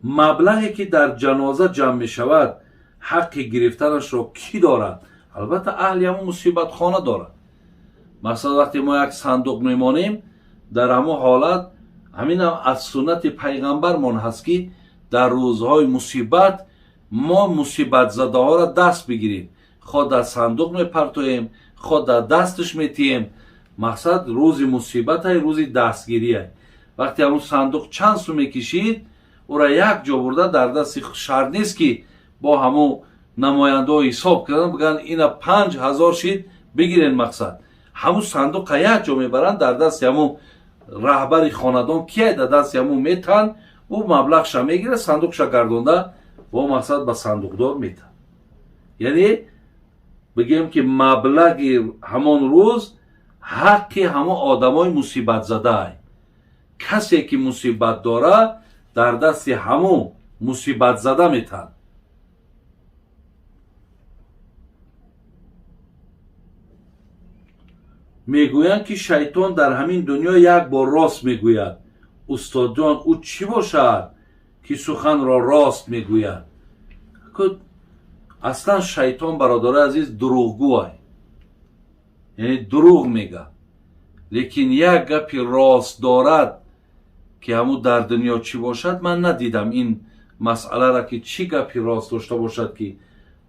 مبلغی که در جنازه جمع می شود حق گرفتنش را کی دارد؟ البته اهل همون مصیبت خانه دارد. مثلا وقتی ما یک صندوق میمانیم، در همون حالت همین هم از سنت پیغمبرمان هست که در روزهای مصیبت ما مصیبت زده ها را دست بگیریم، خود در صندوق میپرتویم، خود در دستش میتیم. مقصد روز مصیبت های روز دستگیری های. وقتی همون صندوق چند سو میکشید او را یک جا برده در دست شرط نیست که با همون نماینده ها حساب کردن بگن اینا 5000 شید بگیرین. مقصد همون صندوق یک جا میبرن در دست همون رهبر خاندان که در دست همون میتن او مبلغ شا میگیره، صندوق شا گردونده با مقصد به صندوق دار میتن. یعنی بگیم که مبلغ همون روز حقی همون آدمای مصیبت زده های. کسی که مصیبت داره در دست همون مصیبت زده میتن. میگویند که شیطان در همین دنیا یک بار راست میگوید. استاد جان او چی باشد که سخن را راست میگوید؟ اصلا شیطان برادر عزیز دروغگو است، یعنی دروغ میگه. لیکن یک گپی راست دارد که همون در دنیا چی باشد من ندیدم این مسئله را که چی گپی راست داشته باشد که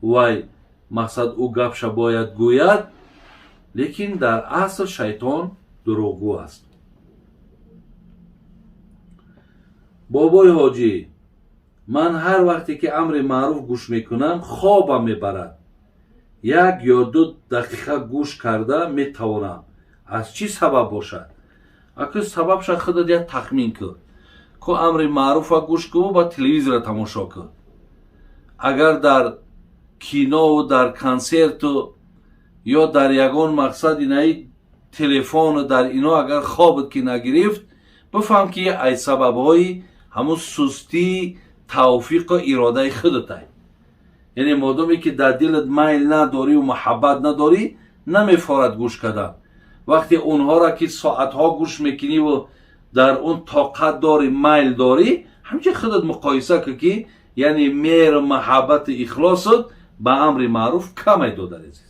وای مقصد او گپش باید گوید. لیکن در اصل شیطان دروغگو است. بابای حاجی، من هر وقتی که امر معروف گوش میکنم خوابم میبرد. یک یا دو دقیقه گوش کرده میتوانم. از چی سبب باشد؟ اگر سببش خودت یک تخمین کن که امر معروف گوش کن و تلویزیون تماشا کن. اگر در کینو و در کنسرت یا در یگان مقصد اینای تلفن در اینا اگر خوابت که نگرفت بفهم که ای سبب های همون سستی توفیق و اراده خودت های. یعنی مادامی که در دلت میل نداری و محبت نداری نمیفارد گوش کردن. وقتی اونها را که ساعت ها گوش میکنی و در اون طاقت داری میل داری همچه خودت مقایسه که یعنی میر محبت اخلاصت به امر معروف کمی داده.